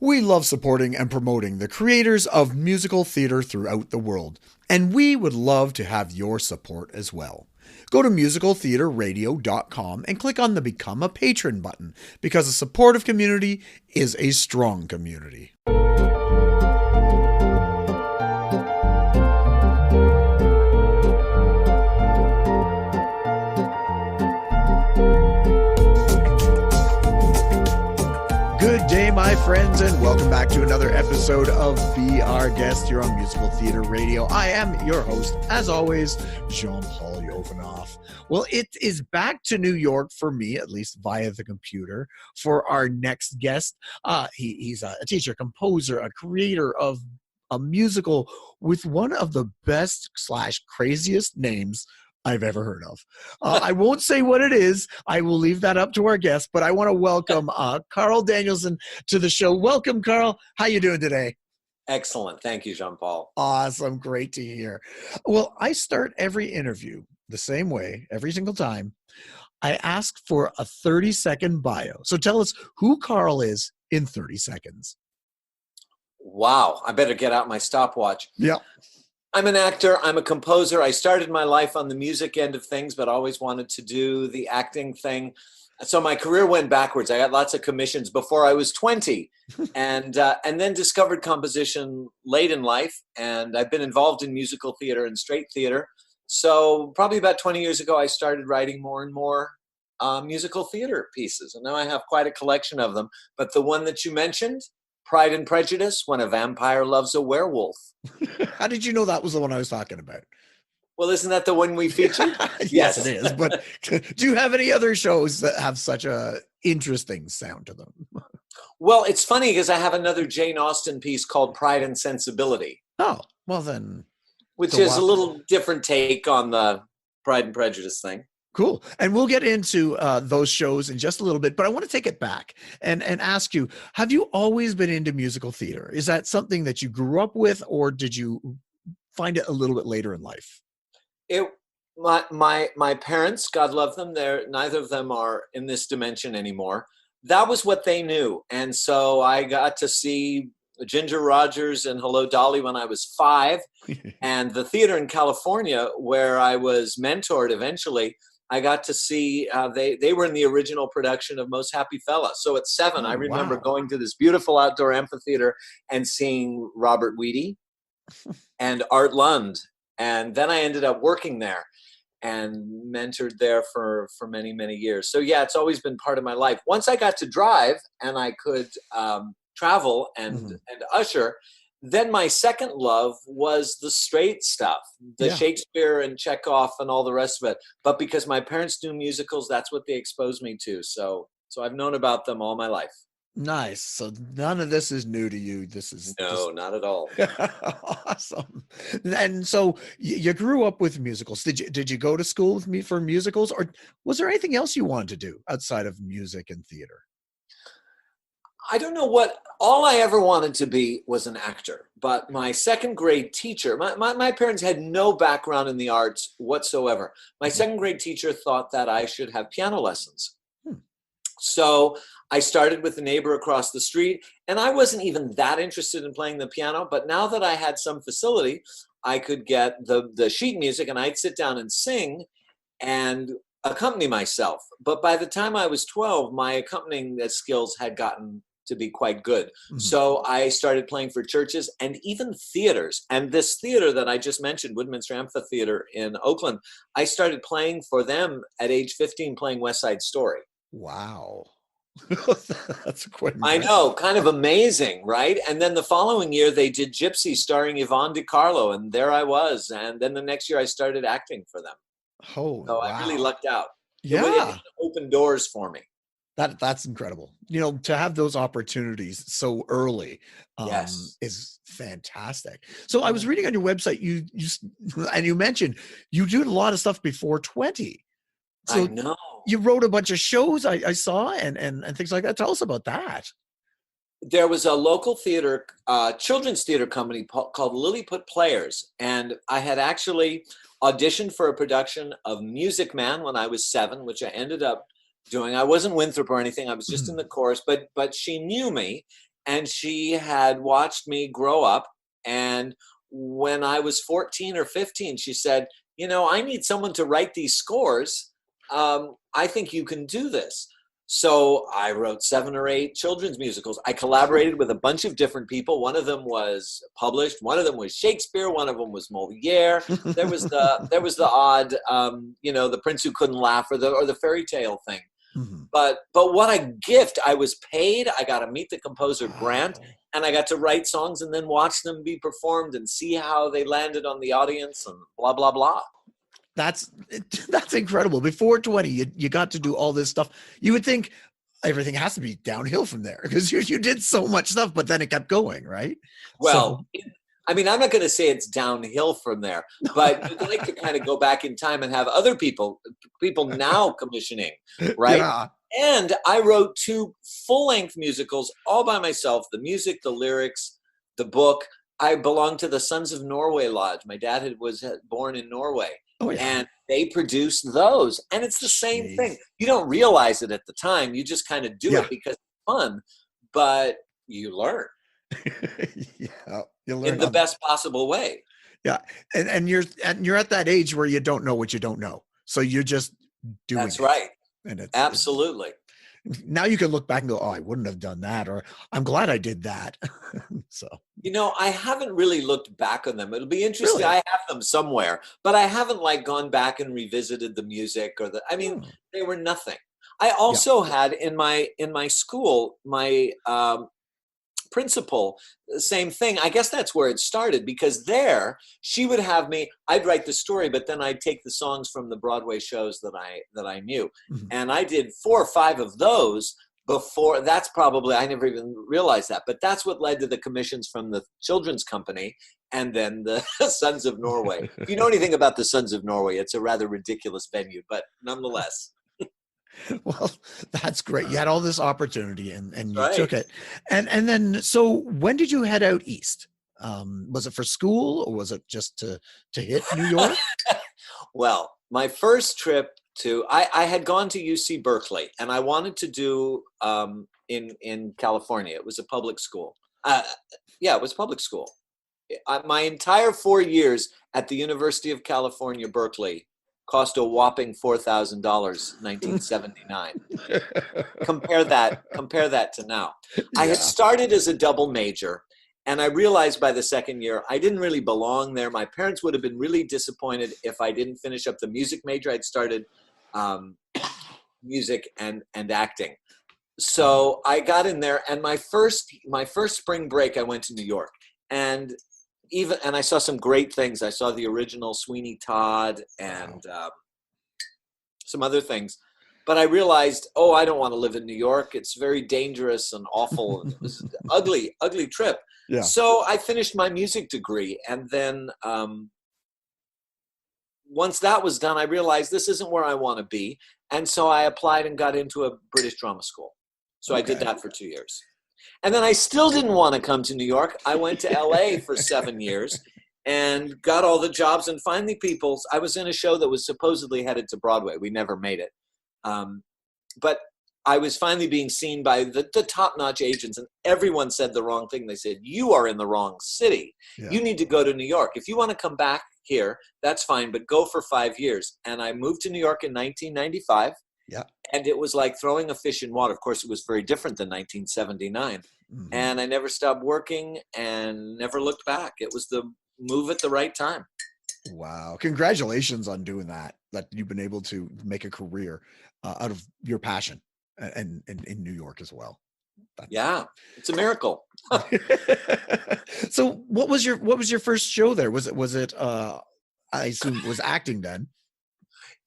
We love supporting and promoting the creators of musical theater throughout the world, and we would love to have your support as well. Go to musicaltheaterradio.com and click on the Become a Patron button, because a supportive community is a strong community. Good day, my friends, and welcome back to another episode of Be Our Guest here on Musical Theater Radio. I am your host, as always, Jean-Paul Yovanoff. Well, it is back to New York for me, at least via the computer, for our next guest. He's a teacher, composer, a creator of a musical with one of the best / craziest names I've ever heard of. I won't say what it is. I will leave that up to our guest, but I want to welcome Carl Danielsen to the show. Welcome, Carl. How you doing today? Excellent. Thank you, Jean-Paul. Awesome. Great to hear. Well, I start every interview the same way every single time. I ask for a 30-second bio. So tell us who Carl is in 30 seconds. Wow. I better get out my stopwatch. Yeah. I'm an actor. I'm a composer. I started my life on the music end of things, but always wanted to do the acting thing. So my career went backwards. I got lots of commissions before I was 20 and then discovered composition late in life. And I've been involved in musical theater and straight theater. So probably about 20 years ago, I started writing more and more musical theater pieces. And now I have quite a collection of them. But the one that you mentioned, Pride and Prejudice, When a Vampire Loves a Werewolf. How did you know that was the one I was talking about? Well, isn't that the one we featured? Yes, it is. But do you have any other shows that have such a interesting sound to them? Well, it's funny because I have another Jane Austen piece called Pride and Sensibility. Oh, well then. Which is a little different take on the Pride and Prejudice thing. Cool. And we'll get into those shows in just a little bit, but I want to take it back and ask you, have you always been into musical theater? Is that something that you grew up with, or did you find it a little bit later in life? My parents, God love them, neither of them are in this dimension anymore. That was what they knew. And so I got to see Ginger Rogers and Hello Dolly when I was 5. And the theater in California, where I was mentored eventually, I got to see, they were in the original production of Most Happy Fella. So at 7, I remember going to this beautiful outdoor amphitheater and seeing Robert Weedy and Art Lund. And then I ended up working there and mentored there for many, many years. So yeah, it's always been part of my life. Once I got to drive and I could travel and usher, then my second love was the straight stuff, the Shakespeare and Chekhov and all the rest of it. But because my parents knew musicals, that's what they exposed me to. So I've known about them all my life. Nice. So none of this is new to you. This is not at all. Awesome. And so you grew up with musicals. Did you go to school for musicals, or was there anything else you wanted to do outside of music and theater? I don't know all I ever wanted to be was an actor, but my second grade teacher, my parents had no background in the arts whatsoever. My second grade teacher thought that I should have piano lessons. So I started with a neighbor across the street, and I wasn't even that interested in playing the piano, but now that I had some facility, I could get the sheet music and I'd sit down and sing and accompany myself. But by the time I was 12, my accompanying skills had gotten to be quite good. Mm-hmm. So I started playing for churches and even theaters. And this theater that I just mentioned, Woodminster Amphitheatre in Oakland, I started playing for them at age 15, playing West Side Story. Wow. That's quite impressive. I know, kind of amazing, right? And then the following year they did Gypsy starring Yvonne DiCarlo, and there I was. And then the next year I started acting for them. Oh, so wow. I really lucked out. Yeah. It opened doors for me. That's incredible. To have those opportunities so early is fantastic. So I was reading on your website, you mentioned you do a lot of stuff before 20. So I know. You wrote a bunch of shows I saw and things like that. Tell us about that. There was a local theater, children's theater company called Lilliput Players. And I had actually auditioned for a production of Music Man when I was 7, which I ended up doing. I wasn't Winthrop or anything. I was just in the chorus, but she knew me. and she had watched me grow up. And when I was 14 or 15, she said, I need someone to write these scores. I think you can do this. So I wrote 7 or 8 children's musicals. I collaborated with a bunch of different people. One of them was published. One of them was Shakespeare. One of them was Moliere. There was the odd, the Prince Who Couldn't Laugh or the fairy tale thing. Mm-hmm. But what a gift. I was paid. I got to meet the composer Grant, and I got to write songs and then watch them be performed and see how they landed on the audience and blah, blah, blah. That's incredible. Before 20, you got to do all this stuff. You would think everything has to be downhill from there because you did so much stuff, but then it kept going, right? Well, I'm not going to say it's downhill from there, but you'd like to kind of go back in time and have other people now commissioning, right? Yeah. And I wrote 2 full-length musicals all by myself, the music, the lyrics, the book. I belonged to the Sons of Norway Lodge. My dad was born in Norway. Oh, yeah. And they produced those. And it's the same thing. You don't realize it at the time. You just kind of do it because it's fun, but you learn. Yeah, you learn in the best possible way. Yeah. And you're at that age where you don't know what you don't know. So you're just doing That's right. And it's absolutely. Now you can look back and go, oh, I wouldn't have done that, or I'm glad I did that. So, I haven't really looked back on them. It'll be interesting. Really? I have them somewhere, but I haven't gone back and revisited the music they were nothing. I also had in my school, my principal, the same thing. I guess that's where it started, because there she would have me, I'd write the story, but then I'd take the songs from the Broadway shows that I knew. Mm-hmm. And I did 4 or 5 of those before. That's probably, I never even realized that, but that's what led to the commissions from the Children's Company and then the Sons of Norway. If you know anything about the Sons of Norway, it's a rather ridiculous venue, but nonetheless. Well, that's great. You had all this opportunity and you took it. And then, so when did you head out east? Was it for school, or was it just to hit New York? Well, my first trip I had gone to UC Berkeley, and I wanted to do in California. It was a public school. It was public school. My entire 4 years at the University of California Berkeley cost a whopping $4,000, 1979. Compare that to now. Yeah. I had started as a double major, and I realized by the second year I didn't really belong there. My parents would have been really disappointed if I didn't finish up the music major. I'd started music and acting. So I got in there, and my first spring break I went to New York, and I saw some great things. I saw the original Sweeney Todd and some other things. But I realized, I don't want to live in New York. It's very dangerous and awful. And it was an ugly, ugly trip. Yeah. So I finished my music degree. And then once that was done, I realized this isn't where I want to be. And so I applied and got into a British drama school. So I did that for 2 years. And then I still didn't want to come to New York. I went to LA for 7 years and got all the jobs. And finally I was in a show that was supposedly headed to Broadway. We never made it. But I was finally being seen by the top-notch agents, and everyone said the wrong thing. They said, you are in the wrong city. Yeah. You need to go to New York. If you want to come back here, that's fine, but go for 5 years. And I moved to New York in 1995. Yeah. And it was like throwing a fish in water. Of course, it was very different than 1979. Mm-hmm. And I never stopped working and never looked back. It was the move at the right time. Wow. Congratulations on doing that you've been able to make a career out of your passion and in New York as well. Yeah, it's a miracle. So what was your first show there? Was it I assume it was acting then?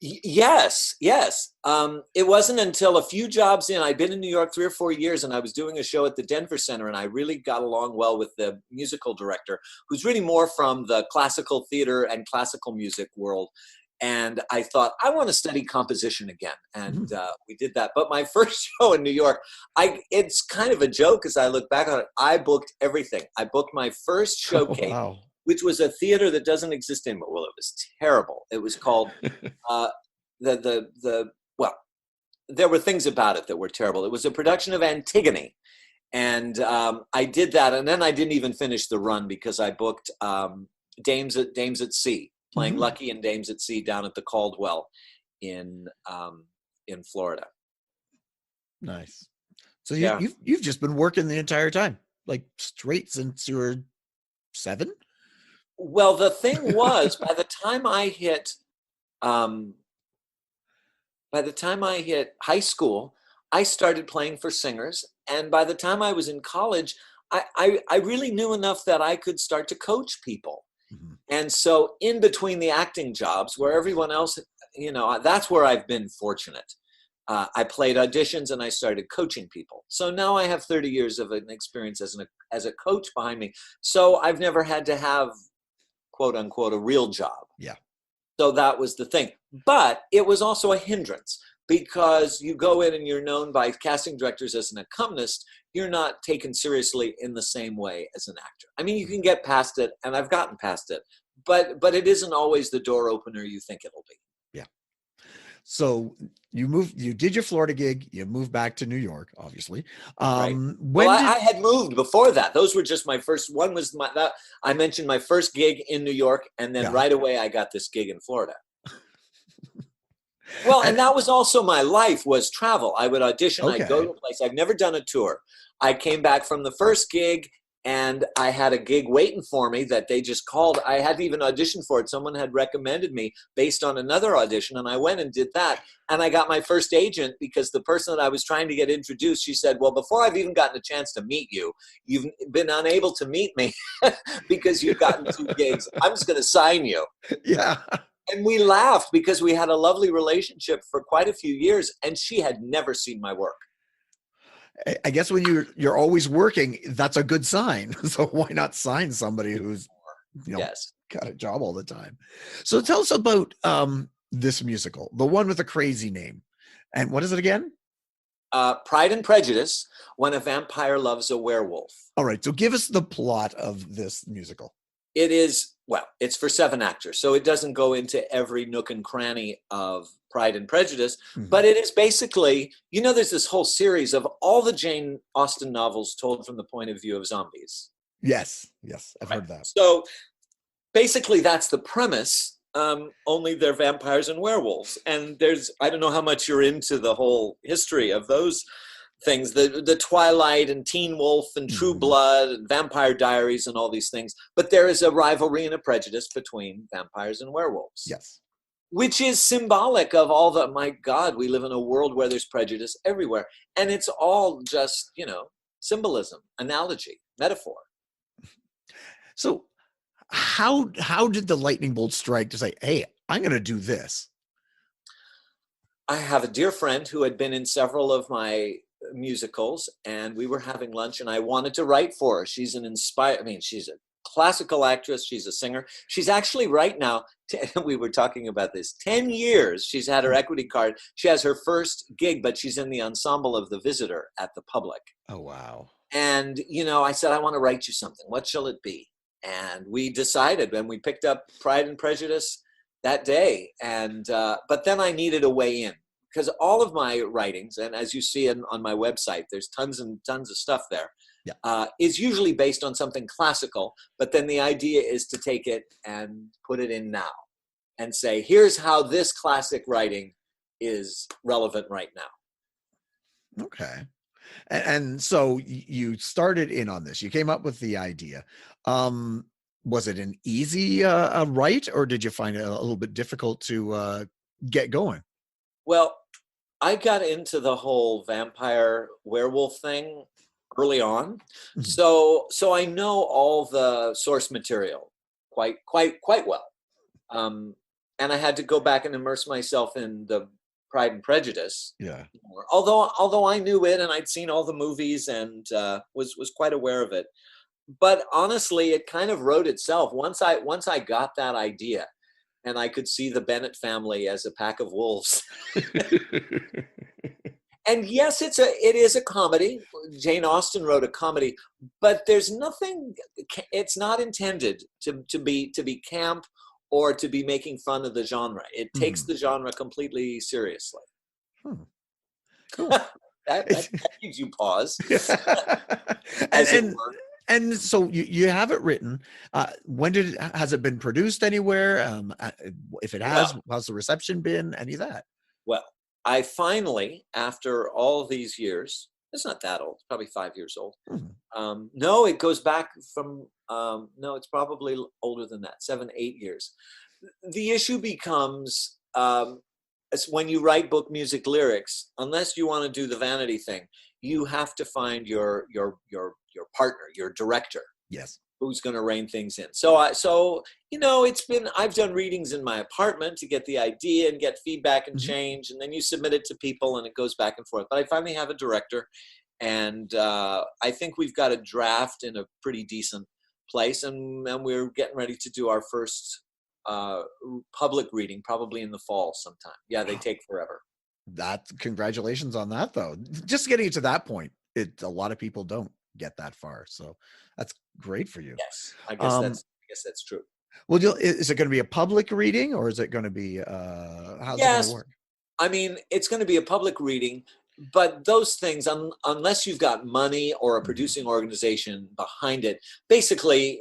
Yes. It wasn't until a few jobs in, I'd been in New York 3 or 4 years, and I was doing a show at the Denver Center, and I really got along well with the musical director, who's really more from the classical theater and classical music world. And I thought, I want to study composition again. And we did that. But my first show in New York, it's kind of a joke as I look back on it. I booked everything. I booked my first showcase. Oh, wow. Which was a theater that doesn't exist anymore. Well, it was terrible. It was called there were things about it that were terrible. It was a production of Antigone, And I did that, and then I didn't even finish the run because I booked Dames at Sea, playing Lucky and Dames at Sea down at the Caldwell in Florida. Nice. So Yeah. you've just been working the entire time, like straight since you were 7? Well, the thing was, by the time I hit high school, I started playing for singers, and by the time I was in college, I really knew enough that I could start to coach people. Mhm. And so in between the acting jobs, where everyone else, that's where I've been fortunate. I played auditions and I started coaching people. So now I have 30 years of an experience as a coach behind me. So I've never had to have, quote unquote, a real job. Yeah. So that was the thing. But it was also a hindrance, because you go in and you're known by casting directors as an accompanist. You're not taken seriously in the same way as an actor. I mean, you can get past it, and I've gotten past it, but it isn't always the door opener you think it'll be. Yeah. So you did your Florida gig, you moved back to New York, obviously. Right. When I had moved before that. Those were just my first. One was I mentioned my first gig in New York, and then right away I got this gig in Florida. Well, and that was also my life, was travel. I would audition. Okay. I'd go to a place. I've never done a tour. I came back from the first gig, and I had a gig waiting for me that they just called. I hadn't even auditioned for it. Someone had recommended me based on another audition, and I went and did that. And I got my first agent, because the person that I was trying to get introduced, she said, well, before I've even gotten a chance to meet you, you've been unable to meet me because you've gotten 2 gigs. I'm just going to sign you. Yeah. And we laughed because we had a lovely relationship for quite a few years, and she had never seen my work. I guess when you're always working, that's a good sign. So why not sign somebody who's Yes. got a job all the time? So tell us about this musical, the one with the crazy name. And what is it again? Pride and Prejudice, When a Vampire Loves a Werewolf. All right. So give us the plot of this musical. It is, well, it's for 7 actors, so it doesn't go into every nook and cranny of Pride and Prejudice, but it is basically, there's this whole series of all the Jane Austen novels told from the point of view of zombies. Yes, I've heard that. So basically that's the premise, only they're vampires and werewolves. And I don't know how much you're into the whole history of those things, the Twilight and Teen Wolf and True Blood and Vampire Diaries and all these things, but there is a rivalry and a prejudice between vampires and werewolves. Yes. Which is symbolic of my God, we live in a world where there's prejudice everywhere. And it's all just, symbolism, analogy, metaphor. So how did the lightning bolt strike to say, hey, I'm going to do this? I have a dear friend who had been in several of my musicals, and we were having lunch, and I wanted to write for her. She's she's a classical actress. She's a singer. She's actually right now, we were talking about this, 10 years she's had her equity card. She has her first gig, but she's in the ensemble of The Visitor at the Public. Oh, wow. And, I said, I want to write you something. What shall it be? And we decided, and we picked up Pride and Prejudice that day. And but then I needed a way in, because all of my writings, and as you see on my website, there's tons and tons of stuff there, is usually based on something classical. But then the idea is to take it and put it in now and say, here's how this classic writing is relevant right now. Okay. And so you started in on this. You came up with the idea. Was it an easy write, or did you find it a little bit difficult to get going? Well, I got into the whole vampire werewolf thing early on. So I know all the source material quite well. And I had to go back and immerse myself in the Pride and Prejudice. Yeah. Although I knew it and I'd seen all the movies and was quite aware of it. But honestly, it kind of wrote itself once I got that idea. And I could see the Bennett family as a pack of wolves. And yes, it is a comedy. Jane Austen wrote a comedy, but there's nothing. It's not intended to be camp or to be making fun of the genre. It takes the genre completely seriously. Cool. That gives you pause. and, As it and were. and so you have it written. Has it been produced anywhere? If it has, Well, how's the reception been? Any of that? well, I finally, after all these years, it's not that old, probably 5 years old. Hmm. No, it goes back from, no, it's probably older than that, 7, 8 years. The issue becomes, it's when you write book music lyrics, unless you want to do the vanity thing, you have to find your partner, your director, Yes. who's going to rein things in. So I've done readings in my apartment to get the idea and get feedback and change, and then you submit it to people and it goes back and forth. But I finally have a director, and I think we've got a draft in a pretty decent place, and we're getting ready to do our first public reading, probably in the fall sometime. Yeah, they take forever. Congratulations on that, though. Just getting to that point, a lot of people don't get that far, so that's great for you. Yes, I guess that's true. Well, is it going to be a public reading, or is it going to be how's it going to Yes, work? I mean, it's going to be a public reading, but those things, unless you've got money or a producing organization behind it, basically,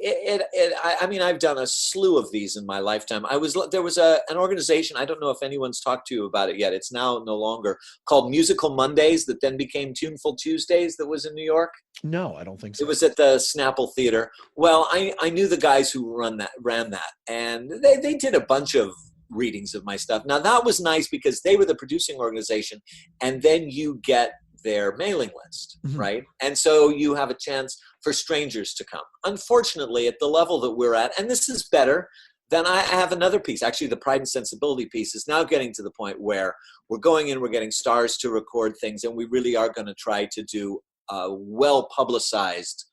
I mean, I've done a slew of these in my lifetime. There was an organization, I don't know if anyone's talked to you about it yet. It's now no longer, called Musical Mondays, that then became Tuneful Tuesdays, that was in New York. No, I don't think so. It was at the Snapple Theater. Well, I knew the guys who ran that, and they did a bunch of readings of my stuff. Now that was nice because they were the producing organization, and then you get their mailing list, right? And so you have a chance for strangers to come. Unfortunately, at the level that we're at, and this is better, then I have another piece. Actually, the Pride and Sensibility piece is now getting to the point where we're going in, we're getting stars to record things, and we really are going to try to do a well-publicized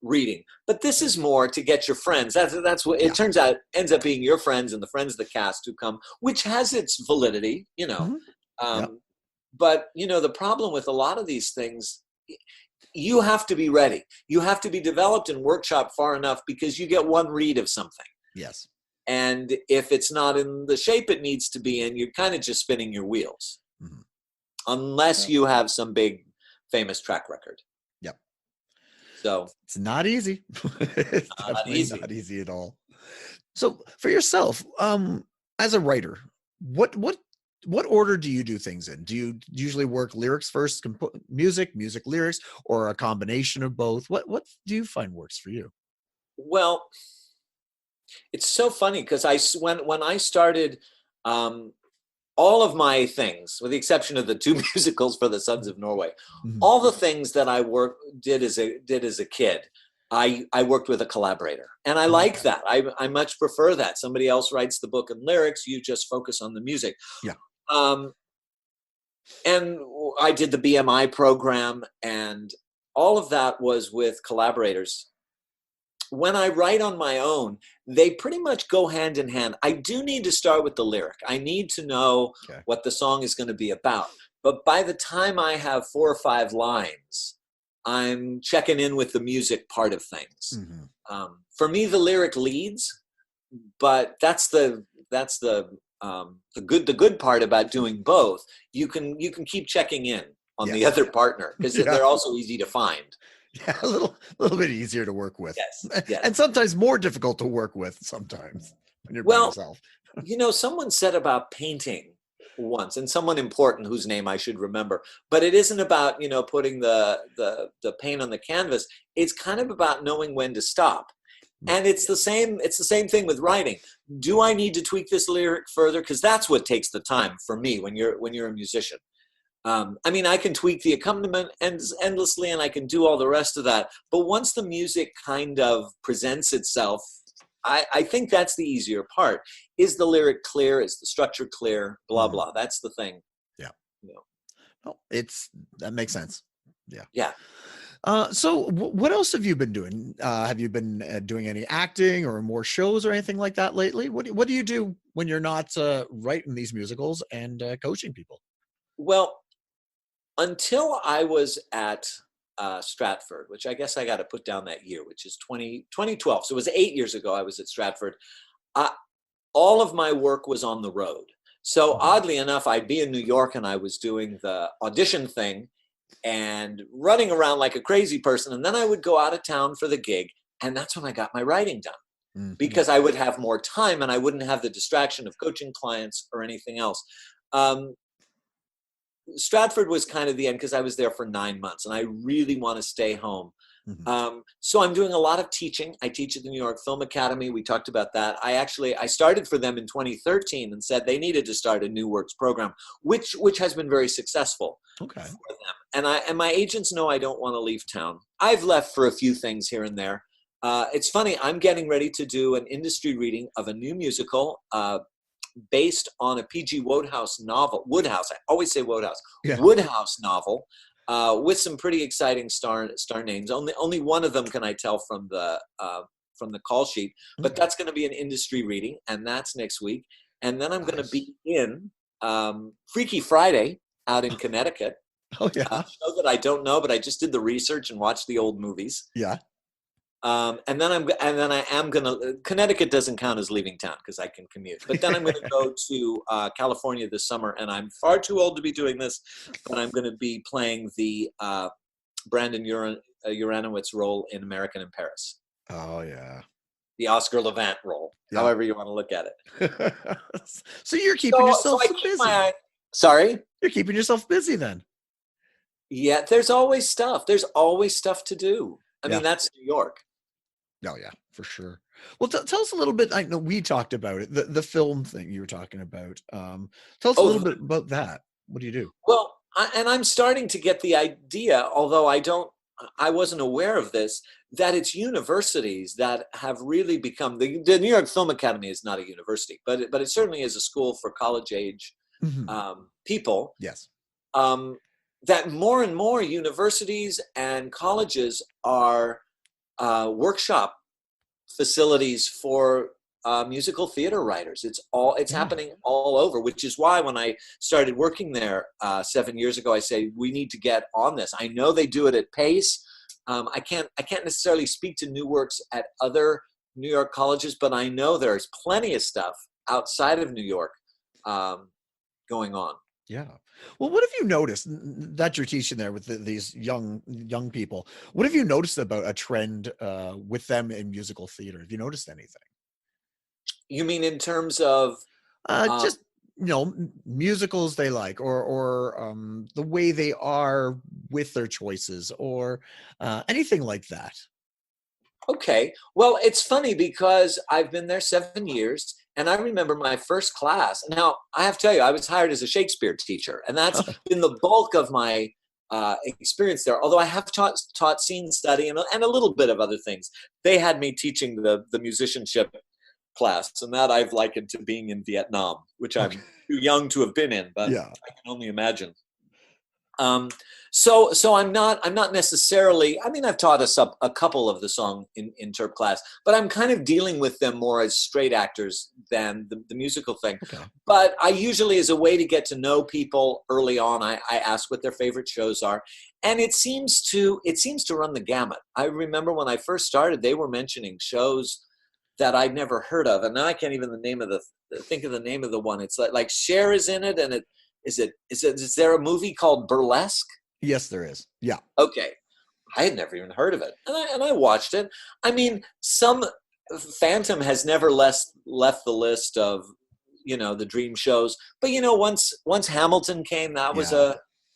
reading. But this is more to get your friends. That's what it turns out, ends up being your friends and the friends of the cast who come, which has its validity, But, the problem with a lot of these things, you have to be ready. You have to be developed and workshop far enough, because you get one read of something. Yes. And if it's not in the shape it needs to be in, you're kind of just spinning your wheels. Unless you have some big famous track record. Yep. So it's not easy. It's not easy. Not easy at all. So for yourself, as a writer, what order do you do things in? Do you usually work lyrics first, music lyrics, or a combination of both? What do you find works for you? Well, it's so funny because when I started, all of my things, with the exception of the 2 musicals for the Sons of Norway, all the things that I did as a kid, I worked with a collaborator, and I like that. I much prefer that. Somebody else writes the book and lyrics, you just focus on the music. Yeah. And I did the BMI program, and all of that was with collaborators. When I write on my own, they pretty much go hand in hand. I do need to start with the lyric. I need to know what the song is going to be about. But by the time I have 4 or 5 lines, I'm checking in with the music part of things. For me, the lyric leads, but that's the good part about doing both. You can keep checking in on the other partner, because they're also easy to find. Yeah, a little bit easier to work with. Yes. And sometimes more difficult to work with sometimes when you're by yourself. Someone said about painting once, and someone important whose name I should remember, but it isn't about, putting the paint on the canvas. It's kind of about knowing when to stop. And it's the same thing with writing. Do I need to tweak this lyric further? Because that's what takes the time for me when you're a musician. I can tweak the accompaniment endlessly, and I can do all the rest of that. But once the music kind of presents itself, I think that's the easier part. Is the lyric clear? Is the structure clear? Blah, blah. That's the thing. Yeah. Well, that makes sense. Yeah. Yeah. So what else have you been doing? Have you been doing any acting or more shows or anything like that lately? What do you do when you're not writing these musicals and coaching people? Well, until I was at Stratford, which I guess I got to put down that year, which is 2012. So it was 8 years ago I was at Stratford. All of my work was on the road. So oddly enough, I'd be in New York and I was doing the audition thing and running around like a crazy person. And then I would go out of town for the gig. And that's when I got my writing done. Because I would have more time and I wouldn't have the distraction of coaching clients or anything else. Stratford was kind of the end because I was there for 9 months and I really want to stay home. So I'm doing a lot of teaching. I teach at the New York Film Academy. We talked about that. I started for them in 2013 and said they needed to start a new works program, which has been very successful for them. And my agents know I don't want to leave town. I've left for a few things here and there. It's funny, I'm getting ready to do an industry reading of a new musical based on a P.G. Wodehouse novel. Woodhouse, I always say Wodehouse. Yeah. Woodhouse novel with some pretty exciting star names. Only one of them can I tell from the call sheet, but that's going to be an industry reading, and that's next week. And then I'm going to be in Freaky Friday out in Connecticut. Oh yeah, a show that I don't know, but I just did the research and watched the old movies. Yeah. And then I am gonna. Connecticut doesn't count as leaving town because I can commute. But then I'm going to go to California this summer, and I'm far too old to be doing this. But I'm going to be playing the Brandon Uranowitz role in American in Paris. Oh yeah, the Oscar Levant role, however you want to look at it. So you're keeping yourself busy. Sorry, you're keeping yourself busy then. Yeah, there's always stuff. There's always stuff to do. I mean, that's New York. Oh yeah, for sure. Well, tell us a little bit. I know we talked about it, the film thing you were talking about. Tell us a little bit about that. What do you do? Well, I'm starting to get the idea, although I wasn't aware of this, that it's universities that have really become the New York Film Academy is not a university, but it certainly is a school for college age people. Yes. That more and more universities and colleges are workshop facilities for musical theater writers. It's happening all over, which is why when I started working there 7 years ago, I say we need to get on this. I know they do it at pace. I can't necessarily speak to new works at other New York colleges, but I know there's plenty of stuff outside of New York going on. Yeah. Well, what have you noticed that you're teaching there with these young people? What have you noticed about a trend with them in musical theater? Have you noticed anything? You mean in terms of just musicals they like, or the way they are with their choices, or anything like that? Okay. Well, it's funny because I've been there 7 years. And I remember my first class. Now, I have to tell you, I was hired as a Shakespeare teacher, and that's been the bulk of my experience there. Although I have taught scene study and a little bit of other things. They had me teaching the musicianship class, and that I've likened to being in Vietnam, which I'm too young to have been in, but I can only imagine. So I'm not necessarily, I mean, I've taught us a couple of the song in Terp class, but I'm kind of dealing with them more as straight actors than the musical thing. Okay. But I usually, as a way to get to know people early on, I ask what their favorite shows are. And it seems to run the gamut. I remember when I first started, they were mentioning shows that I'd never heard of. And now I can't even think of the name of the one. It's like Cher is in it, and is there a movie called Burlesque? Yes, there is. Yeah. Okay. I had never even heard of it. And I watched it. I mean, some Phantom has never left the list of, the dream shows. But, once Hamilton came, that was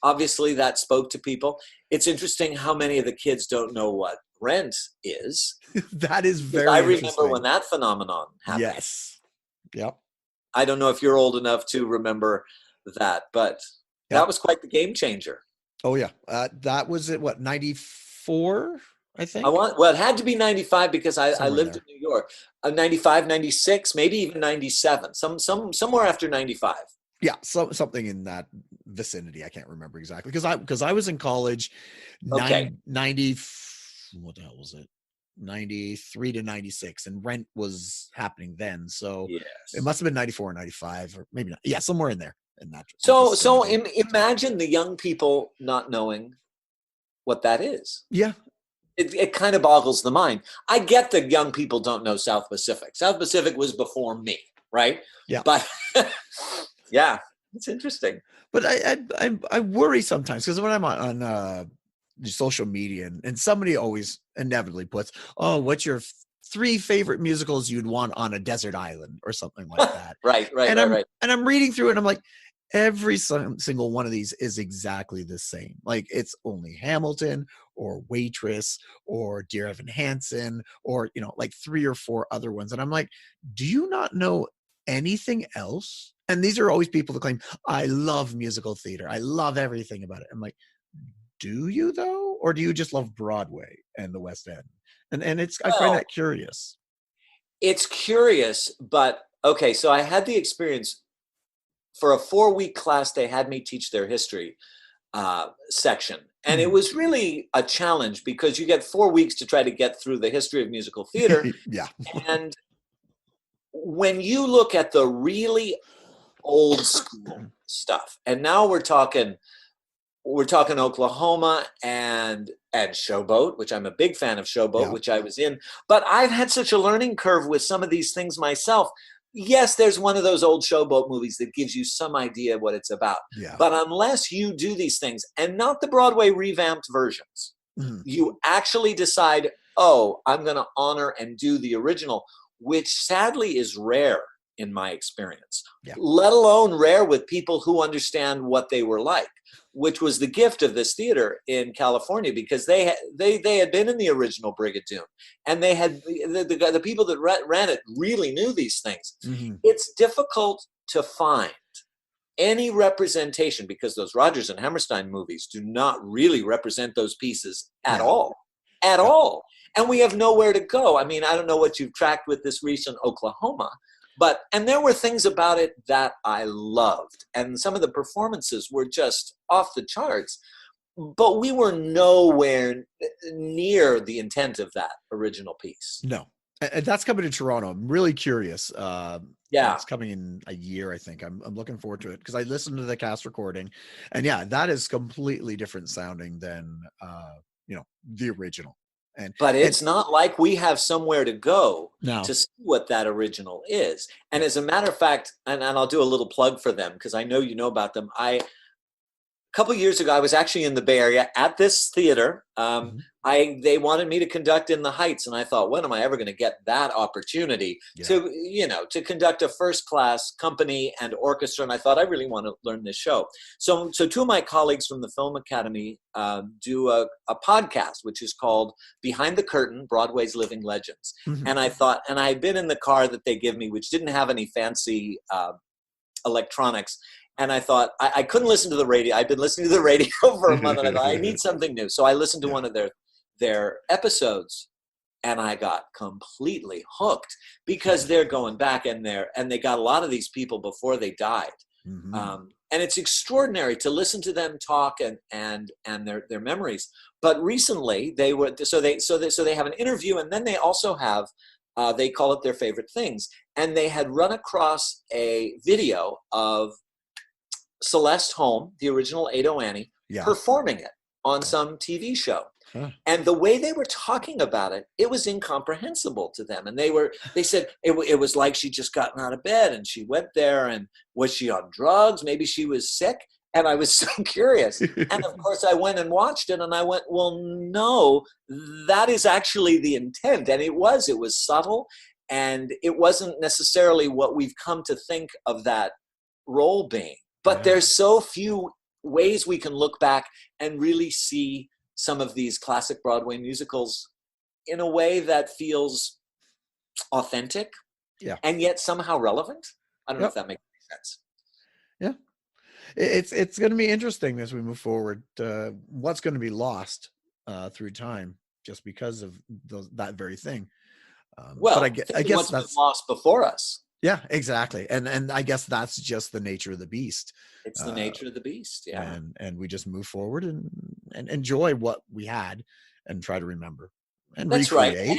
obviously that spoke to people. It's interesting how many of the kids don't know what Rent is. That is very I remember when that phenomenon happened. Yes. Yep. I don't know if you're old enough to remember that, but that was quite the game changer. Oh yeah, that was at what, 94, I think. It had to be 95 because I lived in New York. 95, 96, maybe even 97. Somewhere after 95. Yeah, something in that vicinity. I can't remember exactly because I was in college. 90. What the hell was it? 93 to 96, and Rent was happening then. So it must have been 94 or 95, or maybe not. Yeah, somewhere in there. So imagine the young people not knowing what that is. Yeah. It kind of boggles the mind. I get that young people don't know South Pacific. South Pacific was before me, right? Yeah. But Yeah, it's interesting. But I worry sometimes because when I'm on social media and somebody always inevitably puts, oh, what's your three favorite musicals you'd want on a desert island or something like that. Right. And I'm reading through it and I'm like, every single one of these is exactly the same. Like it's only Hamilton or Waitress or Dear Evan Hansen or, like 3 or 4 other ones. And I'm like, do you not know anything else? And these are always people that claim, I love musical theater. I love everything about it. I'm like, do you though? Or do you just love Broadway and the West End? And I find that curious. It's curious, but okay. So I had the experience for a 4-week class. They had me teach their history section. And it was really a challenge because you get 4 weeks to try to get through the history of musical theater. Yeah. And when you look at the really old school stuff, and now we're talking Oklahoma and Showboat, which I'm a big fan of Showboat, which I was in. But I've had such a learning curve with some of these things myself. Yes, there's one of those old Showboat movies that gives you some idea what it's about. Yeah. But unless you do these things, and not the Broadway revamped versions, you actually decide, oh, I'm going to honor and do the original, which sadly is rare in my experience, let alone rare with people who understand what they were like, which was the gift of this theater in California, because they had been in the original Brigadoon, and they had the people that ran it really knew these things. It's difficult to find any representation because those Rodgers and Hammerstein movies do not really represent those pieces at all. And we have nowhere to go. I mean, I don't know what you've tracked with this recent Oklahoma, and there were things about it that I loved. And some of the performances were just off the charts, but we were nowhere near the intent of that original piece. No. And that's coming to Toronto. I'm really curious. It's coming in a year, I think. I'm looking forward to it because I listened to the cast recording, and that is completely different sounding than the original. But it's not like we have somewhere to go to see what that original is. And as a matter of fact, and I'll do a little plug for them because I know you know about them. A couple of years ago, I was actually in the Bay Area at this theater. They wanted me to conduct in the Heights, and I thought, when am I ever going to get that opportunity to conduct a first-class company and orchestra? And I thought, I really want to learn this show. So 2 of my colleagues from the Film Academy do a podcast, which is called Behind the Curtain: Broadway's Living Legends. And I thought, and I had been in the car that they give me, which didn't have any fancy electronics. And I thought, I couldn't listen to the radio. I'd been listening to the radio for a month, and I thought, I need something new. So I listened to one of their episodes, and I got completely hooked because they're going back and they got a lot of these people before they died. And it's extraordinary to listen to them talk and their memories. But recently they have an interview, and then they also have they call it their favorite things. And they had run across a video of Celeste Holm, the original Ado Annie, performing it on some TV show. And the way they were talking about it, it was incomprehensible to them. And they said it was like she'd just gotten out of bed and she went there, and was she on drugs? Maybe she was sick. And I was so curious. And of course I went and watched it, and I went, well, no, that is actually the intent. And it was subtle, and it wasn't necessarily what we've come to think of that role being. But there's so few ways we can look back and really see some of these classic Broadway musicals in a way that feels authentic and yet somehow relevant. I don't know if that makes any sense. Yeah. It's going to be interesting as we move forward. What's going to be lost through time just because of that very thing. But I guess what's that's been lost before us. Yeah, exactly. And I guess that's just the nature of the beast. It's the nature of the beast. Yeah. And we just move forward and enjoy what we had and try to remember and that's recreate. Right.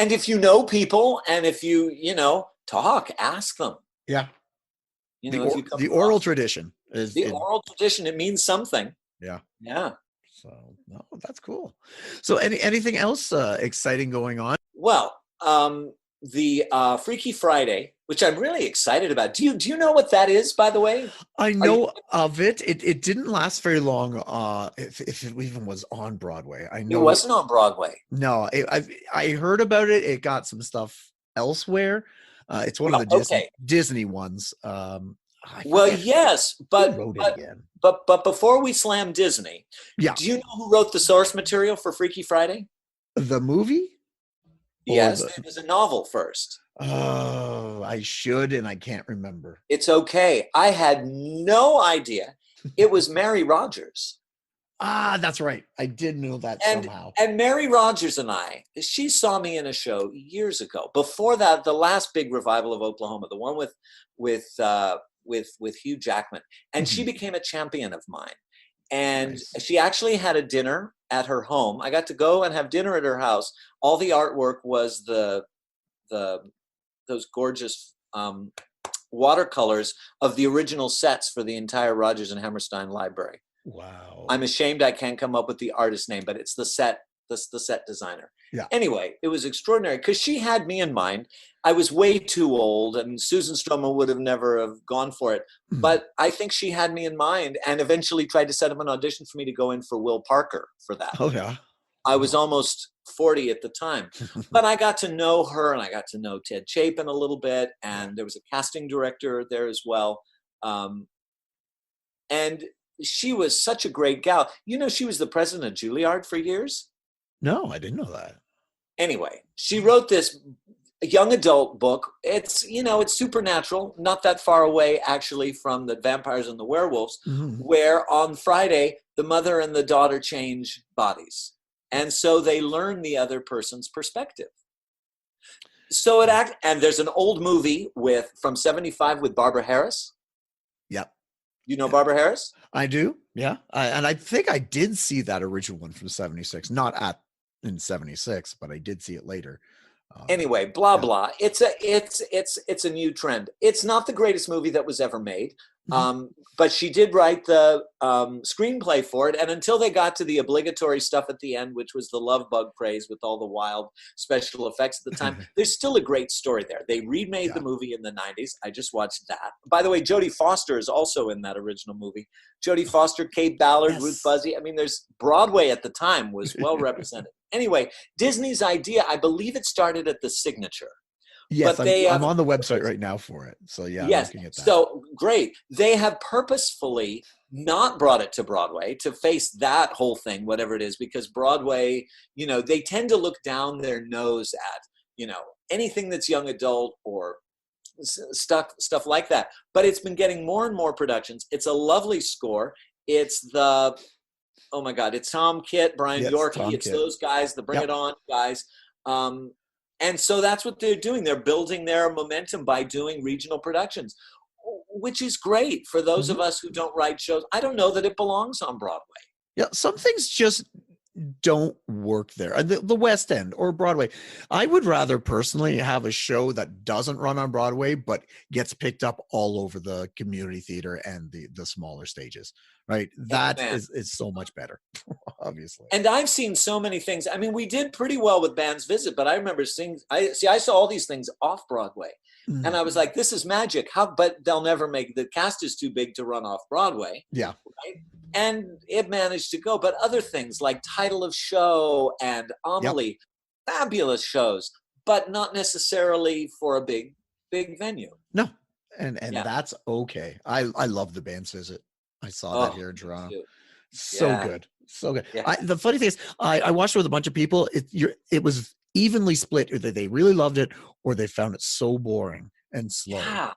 And if you know people, and if you talk, ask them. Yeah. The oral tradition is oral tradition. It means something. Yeah. Yeah. So no, that's cool. So anything else exciting going on? Well, the Freaky Friday, which I'm really excited about. Do you know what that is, by the way? I know of it. It didn't last very long. If it even was on Broadway, I It know. wasn't on Broadway. No, I heard about it. It got some stuff elsewhere. It's one of the Okay. Disney ones. Well, yes, Who but wrote it again? but before we slam Disney, Yeah, do you know who wrote the source material for Freaky Friday? the movie. Yes, it was a novel first. Oh, I should, and I can't remember. It's okay. I had no idea. It was Mary Rogers. Ah, that's right. I did know that somehow. And Mary Rogers and she saw me in a show years ago. Before that, the last big revival of Oklahoma, the one with Hugh Jackman, and she became a champion of mine. And Nice. she actually had a dinner at her home. I got to go and have dinner at her house. All the artwork was those gorgeous watercolors of the original sets for the entire Rodgers and Hammerstein library. Wow. I'm ashamed I can't come up with the artist name, but it's the set designer. Yeah. Anyway, it was extraordinary because she had me in mind. I was way too old, and Susan Stroman would have never have gone for it. But I think she had me in mind and eventually tried to set up an audition for me to go in for Will Parker for that. Oh, yeah. I was almost 40 at the time, but I got to know her, and I got to know Ted Chapin a little bit, and there was a casting director there as well. And she was such a great gal. You know, she was the president of Juilliard for years. No, I didn't know that. Anyway, she wrote this young adult book. It's supernatural, not that far away actually from the Vampires and the Werewolves, where on Friday the mother and the daughter change bodies, and so they learn the other person's perspective. So and there's an old movie from '75 with Barbara Harris. Yep. You know Barbara Harris? I do. Yeah. And I think I did see that original one from '76, not in '76, but I did see it later. Anyway, blah. It's a new trend. It's not the greatest movie that was ever made. But she did write the screenplay for it. And until they got to the obligatory stuff at the end, which was the love bug craze with all the wild special effects at the time, there's still a great story there. They remade the movie in the 90s. I just watched that. By the way, Jodie Foster is also in that original movie. Jodie Foster, Kate Ballard, Ruth Buzzy. I mean, there's Broadway at the time was well represented. Anyway, Disney's idea, I believe it started at the Signature. Yes, but I'm on the website right now for it. So yeah, yes, I'm looking at that. So great. They have purposefully not brought it to Broadway to face that whole thing, whatever it is, because Broadway, they tend to look down their nose at, anything that's young adult or stuff like that. But it's been getting more and more productions. It's a lovely score. It's oh my God, it's Tom Kitt, Brian Yorkie. It's those guys, the Bring It On guys. And so that's what they're doing. They're building their momentum by doing regional productions, which is great for those of us who don't write shows. I don't know that it belongs on Broadway. Yeah, some things just don't work there. The West End or Broadway. I would rather personally have a show that doesn't run on Broadway, but gets picked up all over the community theater and the smaller stages, right? That is so much better, obviously. And I've seen so many things. I mean, we did pretty well with Band's Visit, but I remember I saw all these things off Broadway. And I was like, this is magic. But they'll never the cast is too big to run off Broadway. Yeah. Right? And it managed to go. But other things like Title of Show and Amelie, fabulous shows, but not necessarily for a big venue. No. And that's okay. I love the Band's Visit. I saw that here in Toronto. So good. So good. Yeah. The funny thing is, I watched it with a bunch of people. It was evenly split. Either they really loved it or they found it so boring and slow. Yeah.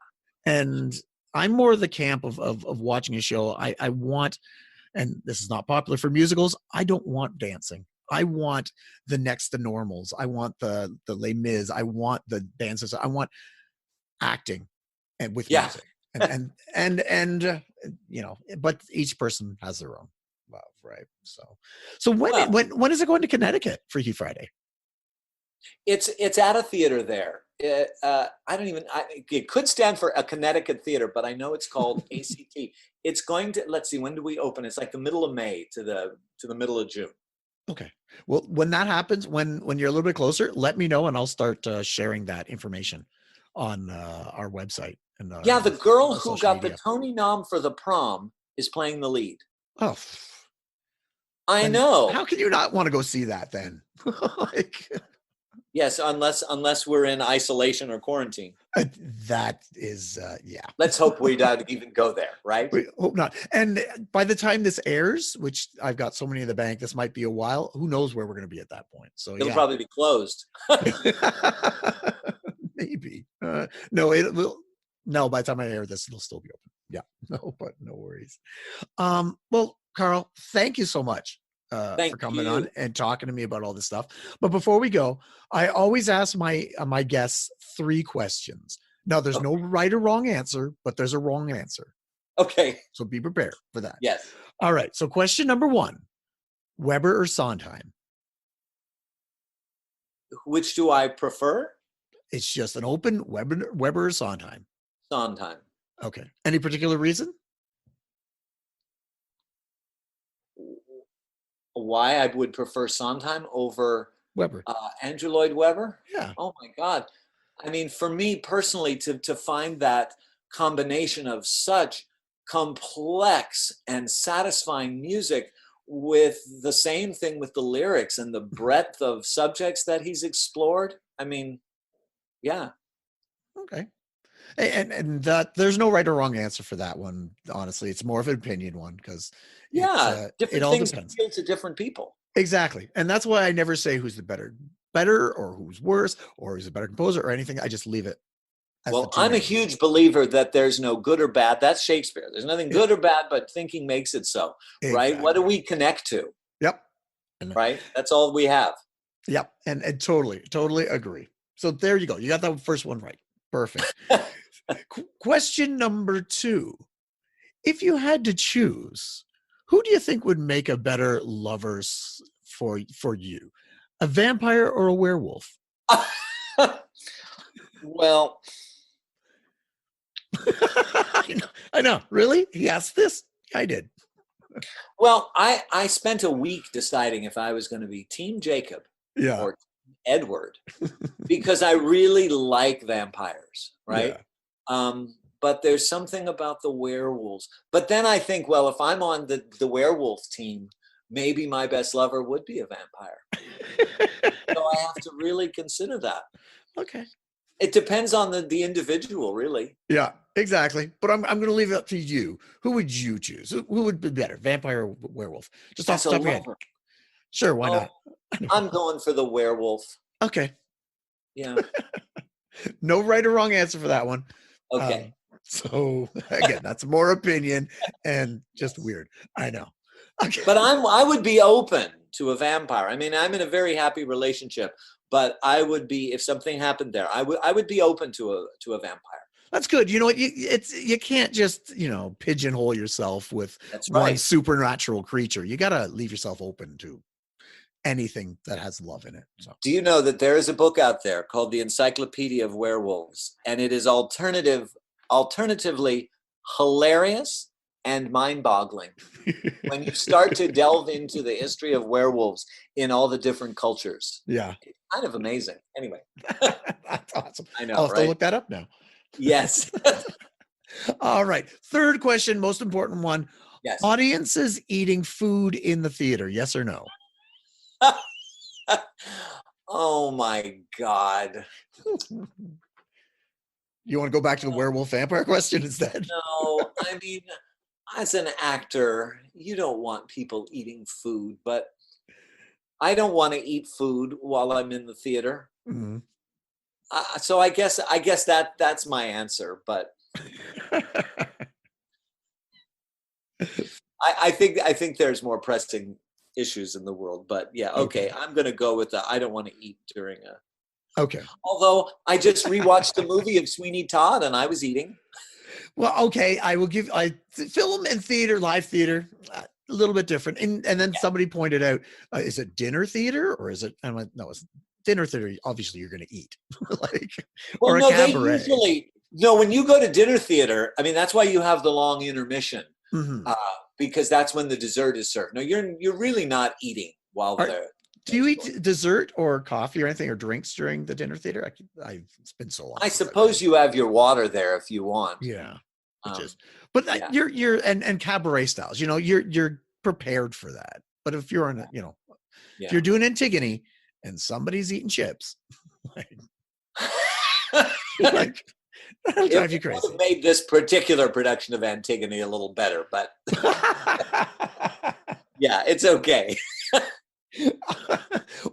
And I'm more the camp of watching a show. I want, and this is not popular for musicals, I don't want dancing. I want the Next to Normals. I want the Les Mis. I want the dances. I want acting and with music. And but each person has their own love, right? So when is it going to Connecticut Freaky Friday? It's at a theater there. It could stand for a Connecticut theater, but I know it's called ACT. It's going to, let's see, when do we open? It's like the middle of May to the middle of June. Okay. Well, when that happens, when you're a little bit closer, let me know and I'll start sharing that information on our website and Yeah, the girl our who social got the media. Tony nom for The Prom is playing the lead. Oh, I then know. how can you not want to go see that then? Like, Yes, unless we're in isolation or quarantine. that is, yeah. Let's hope we don't even go there, right? We hope not. And by the time this airs, which I've got so many in the bank, this might be a while. Who knows where we're going to be at that point? So It'll yeah, probably be closed. maybe. No, it will. No, by the time I air this, it'll still be open. Yeah, no, but no worries. Well, Carl, thank you so much for coming on and talking to me about all this stuff. But before we go, I always ask my guests 3 questions. Now, there's no right or wrong answer, but there's a wrong answer. Okay. So be prepared for that. Yes. All right. So question number 1, Weber or Sondheim? Which do I prefer? It's just an open Weber or Sondheim. Sondheim. Okay. Any particular reason? Why I would prefer Sondheim over Weber. Andrew Lloyd Webber? Yeah. Oh my God. I mean, for me personally, to find that combination of such complex and satisfying music with the same thing with the lyrics and the breadth of subjects that he's explored. I mean, yeah. Okay. And that there's no right or wrong answer for that one. Honestly, it's more of an opinion one because different things appeal to different people. Exactly. And that's why I never say who's the better or who's worse or who's a better composer or anything. I just leave it. Well, I'm a huge believer that there's no good or bad. That's Shakespeare. There's nothing good or bad, but thinking makes it so, right? What do we connect to? Yep. Right? That's all we have. Yep. And totally agree. So there you go. You got that first one right. Perfect. Question number 2. If you had to choose, who do you think would make a better lover for you? A vampire or a werewolf? Well, I know. Really? He asked this? I did. Well, I spent a week deciding if I was going to be Team Jacob or Edward because I really like vampires, right? Yeah. But there's something about the werewolves. But then I think, well, if I'm on the werewolf team, maybe my best lover would be a vampire. So I have to really consider that. Okay. It depends on the individual, really. Yeah, exactly. But I'm going to leave it up to you. Who would you choose? Who would be better, vampire or werewolf? Just off the top of your head. Sure, why not? I'm going for the werewolf. Okay. Yeah. No right or wrong answer for that one. Okay. So again, that's more opinion and just weird. I know. Okay. But I would be open to a vampire. I mean, I'm in a very happy relationship, but I would be, if something happened there, I would be open to a vampire. That's good. You know what? You can't just, pigeonhole yourself with one supernatural creature. You got to leave yourself open to anything that has love in it. So. Do you know that there is a book out there called The Encyclopedia of Werewolves, and it is alternatively hilarious and mind-boggling when you start to delve into the history of werewolves in all the different cultures. Yeah. It's kind of amazing. Anyway. That's awesome. I know, I'll have to look that up now. Yes. All right. Third question, most important one. Yes. Audiences eating food in the theater, yes or no? Oh my God. You want to go back to the werewolf vampire question instead? No, I mean, as an actor, you don't want people eating food, but I don't want to eat food while I'm in the theater. Mm-hmm. So I guess that's my answer, but I think there's more pressing issues in the world, but yeah, okay. I'm going to go with I don't want to eat during a. Okay. Although I just rewatched the movie of Sweeney Todd and I was eating. Well, okay. I will give film and theater, live theater, a little bit different. And then somebody pointed out, is it dinner theater or is it? I'm like, no, it's dinner theater. Obviously, you're going to eat, or a cabaret. They usually when you go to dinner theater. I mean, that's why you have the long intermission, because that's when the dessert is served. No, you're really not eating while they're. Do you eat dessert or coffee or anything or drinks during the dinner theater? It's been so long. I suppose you have your water there if you want. Yeah, but you're and cabaret styles. You're prepared for that. But if you're if you're doing Antigone and somebody's eating chips, that'll drive you crazy. It would have made this particular production of Antigone a little better, but yeah, it's okay.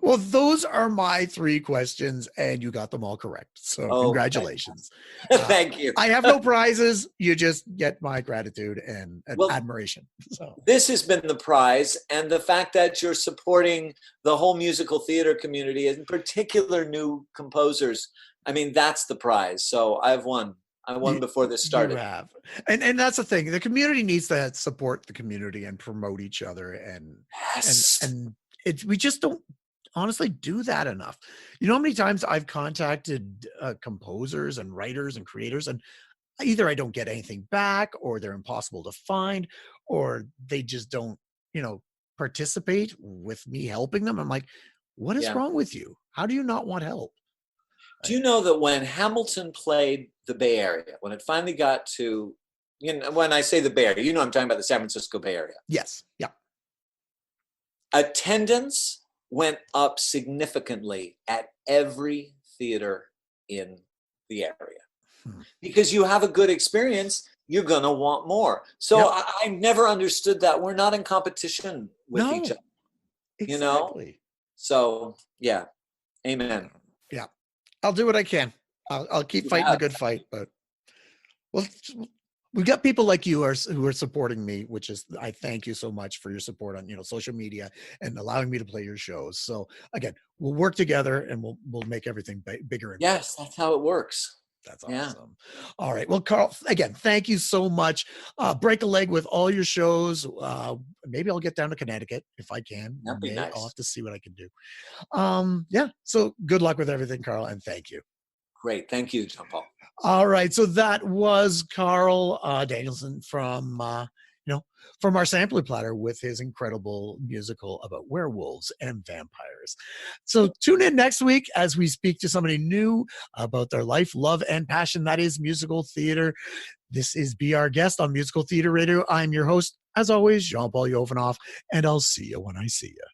Well, those are my 3 questions, and you got them all correct. So congratulations. Thank you. I have no prizes. You just get my gratitude and admiration. So this has been the prize, and the fact that you're supporting the whole musical theater community, in particular new composers. I mean, that's the prize. So I've won. I won before this started. You have. And that's the thing. The community needs to support the community and promote each other. And we just don't honestly do that enough. You know how many times I've contacted composers and writers and creators, and either I don't get anything back, or they're impossible to find, or they just don't, participate with me helping them. I'm like, what is wrong with you? How do you not want help? Do you know that when Hamilton played the Bay Area, when it finally got to, when I say the Bay Area, I'm talking about the San Francisco Bay Area. Yes. Yeah. Attendance went up significantly at every theater in the area. Because you have a good experience, you're going to want more. So I never understood that. We're not in competition with each other. Exactly. So, yeah. Amen. Yeah. I'll do what I can. I'll keep fighting the good fight, but we've got people like you who are supporting me, which is, I thank you so much for your support on, social media and allowing me to play your shows. So again, we'll work together and we'll make everything bigger. And yes, that's how it works. That's awesome. All right. Well, Carl, again, thank you so much. Break a leg with all your shows. Maybe I'll get down to Connecticut if I can. That'd be nice. I'll have to see what I can do. So good luck with everything, Carl, and thank you. Great. Thank you, John Paul. All right. So that was Carl Danielsen from our sampler platter with his incredible musical about werewolves and vampires. So tune in next week as we speak to somebody new about their life, love, and passion. That is musical theater. This is Be Our Guest on Musical Theater Radio. I'm your host, as always, Jean-Paul Jovanoff, and I'll see you when I see you.